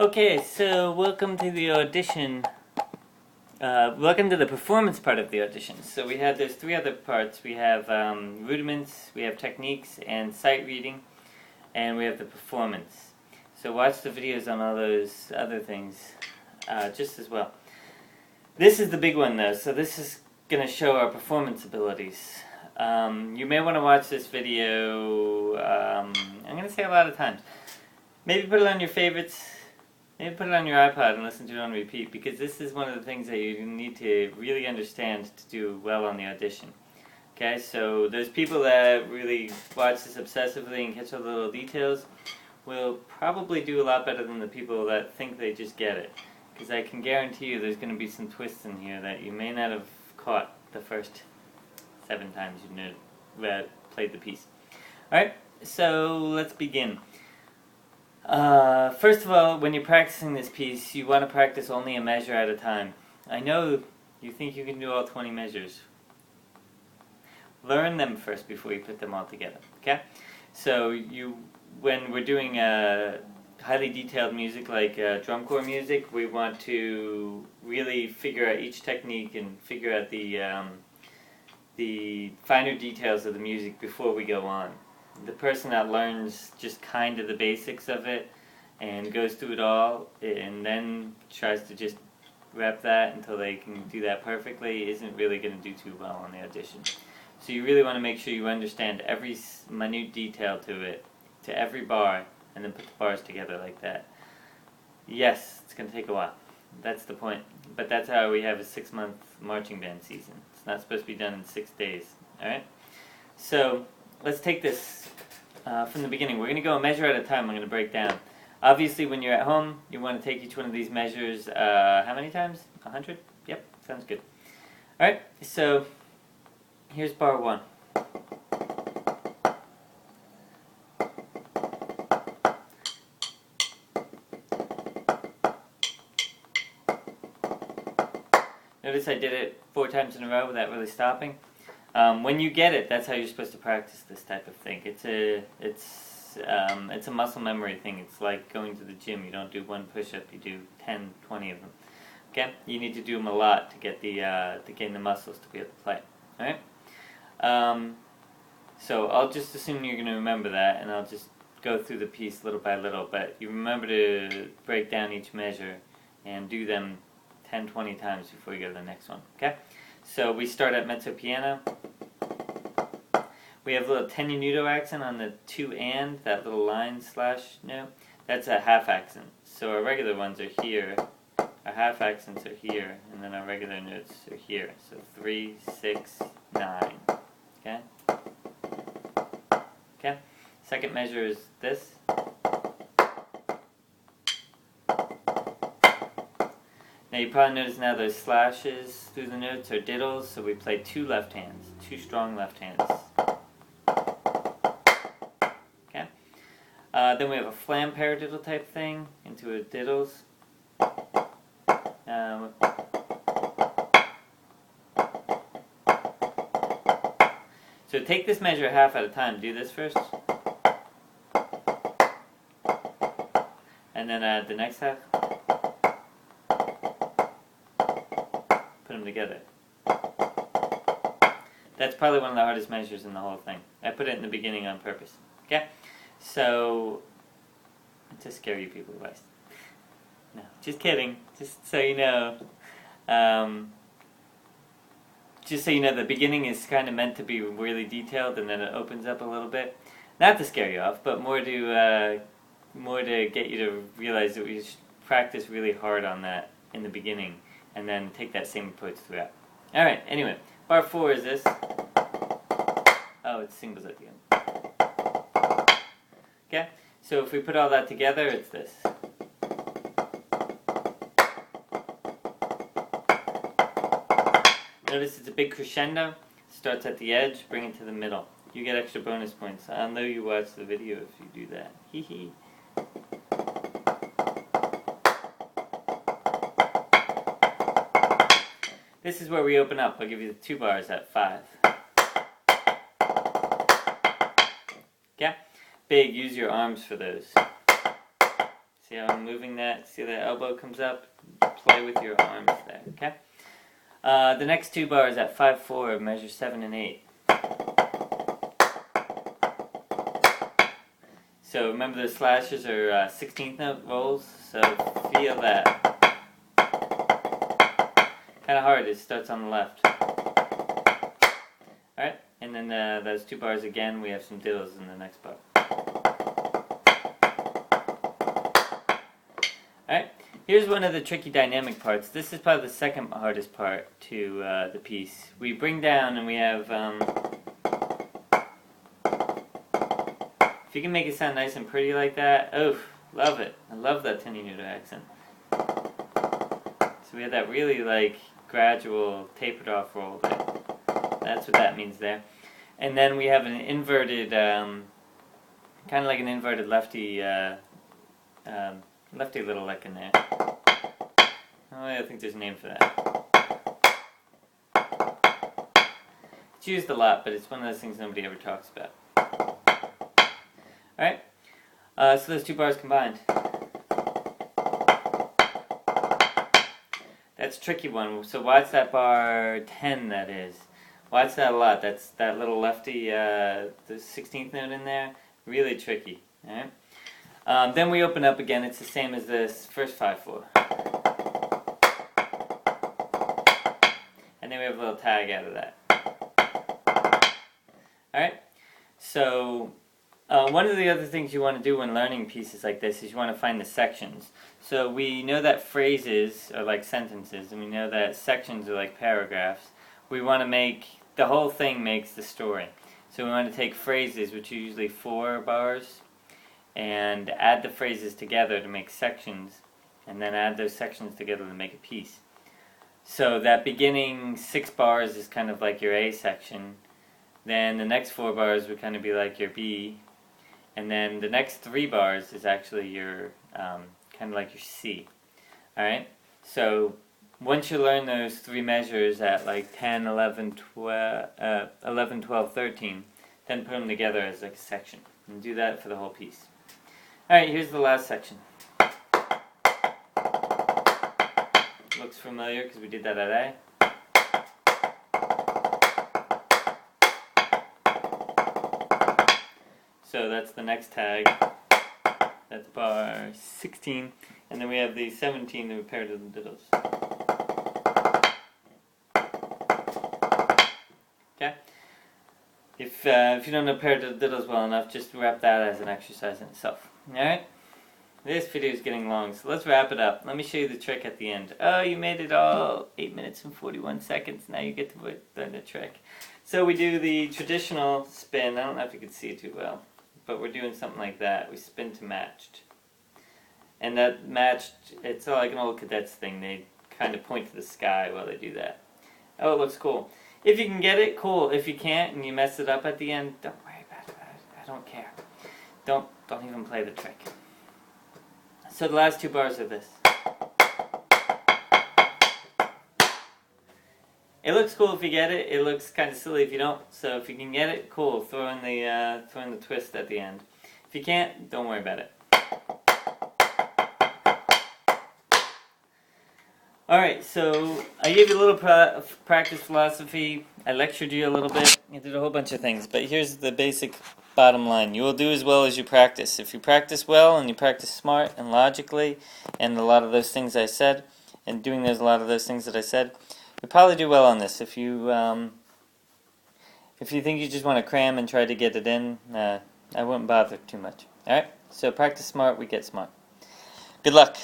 Okay, so welcome to the audition. Welcome to the performance part of the audition. So there's three other parts. We have rudiments, we have techniques, and sight reading, and we have the performance. So watch the videos on all those other things just as well. This is the big one though, so this is going to show our performance abilities. You may want to watch this video, I'm going to say a lot of times. Maybe put it on your favorites. Maybe put it on your iPod and listen to it on repeat, because this is one of the things that you need to really understand to do well on the audition. Okay, so those people that really watch this obsessively and catch all the little details will probably do a lot better than the people that think they just get it. Because I can guarantee you there's going to be some twists in here that you may not have caught the first 7 times you played the piece. Alright, so let's begin. First of all, when you're practicing this piece, you want to practice only a measure at a time. I know you think you can do all 20 measures. Learn them first before you put them all together, okay? So when we're doing highly detailed music like drum corps music, we want to really figure out each technique and figure out the finer details of the music before we go on. The person that learns just kind of the basics of it and goes through it all and then tries to just rep that until they can do that perfectly isn't really going to do too well on the audition. So you really want to make sure you understand every minute detail to it, to every bar, and then put the bars together like that. Yes, it's going to take a while. That's the point. But that's how we have a 6-month marching band season. It's not supposed to be done in 6 days. Alright? So let's take this from the beginning. We're going to go a measure at a time. I'm going to break down. Obviously, when you're at home, you want to take each one of these measures, how many times? 100? Yep, sounds good. Alright, so here's bar 1. Notice I did it 4 times in a row without really stopping. When you get it, that's how you're supposed to practice this type of thing. It's a muscle memory thing. It's like going to the gym. You don't do 1 push-up. You do 10, 20 of them. Okay? You need to do them a lot to get to gain the muscles to be able to play. All right? So I'll just assume you're going to remember that, and I'll just go through the piece little by little. But you remember to break down each measure and do them 10, 20 times before you go to the next one. Okay? So we start at mezzo piano. We have a little tenuto accent on the 2 and, that little line slash note. That's a half accent. So our regular ones are here, our half accents are here, and then our regular notes are here. So 3, 6, 9. Okay? Okay? Second measure is this. Now you probably notice now those slashes through the notes are diddles, so we play 2 left hands, 2 strong left hands. Okay? Then we have a flam paradiddle type thing into a diddles. So take this measure half at a time. Do this first. And then the next half. Put them together. That's probably one of the hardest measures in the whole thing. I put it in the beginning on purpose. Okay? So, to scare you people, guys. No, just kidding. Just so you know. Just so you know, the beginning is kind of meant to be really detailed, and then it opens up a little bit. Not to scare you off, but more to get you to realize that we should practice really hard on that in the beginning, and then take that same approach throughout. Alright, anyway, bar 4 is this. Oh, it's singles at the end. Okay, so if we put all that together, it's this. Notice it's a big crescendo. Starts at the edge, bring it to the middle. You get extra bonus points. I'll know you watch the video if you do that. Hee hee. This is where we open up. I'll give you the 2 bars at 5. Okay? Big, use your arms for those. See how I'm moving that? See that elbow comes up? Play with your arms there, okay? The next two bars at 5/4, measure 7 and 8. So remember the slashes are 16th note rolls, so feel that. Kind of hard, it starts on the left. Alright, and then those two bars again, we have some diddles in the next bar. Alright, here's one of the tricky dynamic parts. This is probably the second hardest part to the piece. We bring down and we have, if you can make it sound nice and pretty like that, oh, love it. I love that tenuto accent. So we have that really like gradual tapered off roll there. That's what that means there. And then we have an inverted, kind of like an inverted lefty, lefty little lick in there. Oh, I think there's a name for that. It's used a lot, but it's one of those things nobody ever talks about. Alright, so those two bars combined. That's a tricky one. So watch that bar 10, that is. Watch that a lot. That's that little lefty, the 16th note in there. Really tricky. Alright. Then we open up again. It's the same as this first 5/4. And then we have a little tag out of that. Alright. So one of the other things you want to do when learning pieces like this is you want to find the sections. So we know that phrases are like sentences, and we know that sections are like paragraphs. We want to make, the whole thing makes the story. So we want to take phrases, which are usually 4 bars, and add the phrases together to make sections, and then add those sections together to make a piece. So that beginning 6 bars is kind of like your A section, then the next 4 bars would kind of be like your B, and then the next 3 bars is actually your, kind of like your C. Alright? So once you learn those 3 measures at like 10, 11, 12, 13, then put them together as like a section. And do that for the whole piece. Alright, here's the last section. Looks familiar because we did that at A. So that's the next tag. That's bar 16. And then we have the 17 that we paired to the diddles. Okay? If you don't know paired to the diddles well enough, just wrap that as an exercise in itself. Alright? This video is getting long, so let's wrap it up. Let me show you the trick at the end. Oh, you made it all 8 minutes and 41 seconds. Now you get to learn the trick. So we do the traditional spin. I don't know if you can see it too well, but we're doing something like that. We spin to matched. And that matched, it's like an old cadets thing. They kind of point to the sky while they do that. Oh, it looks cool. If you can get it, cool. If you can't and you mess it up at the end, don't worry about it. I don't care. Don't even play the trick. So the last 2 bars are this. It looks cool if you get it. It looks kind of silly if you don't. So if you can get it, cool. Throw in the twist at the end. If you can't, don't worry about it. Alright, so I gave you a little practice philosophy. I lectured you a little bit. I did a whole bunch of things. But here's the basic bottom line. You will do as well as you practice. If you practice well and you practice smart and logically and a lot of those things I said, and doing a lot of those things that I said, you'll probably do well on this. If you think you just want to cram and try to get it in, I wouldn't bother too much. Alright? So practice smart, we get smart. Good luck.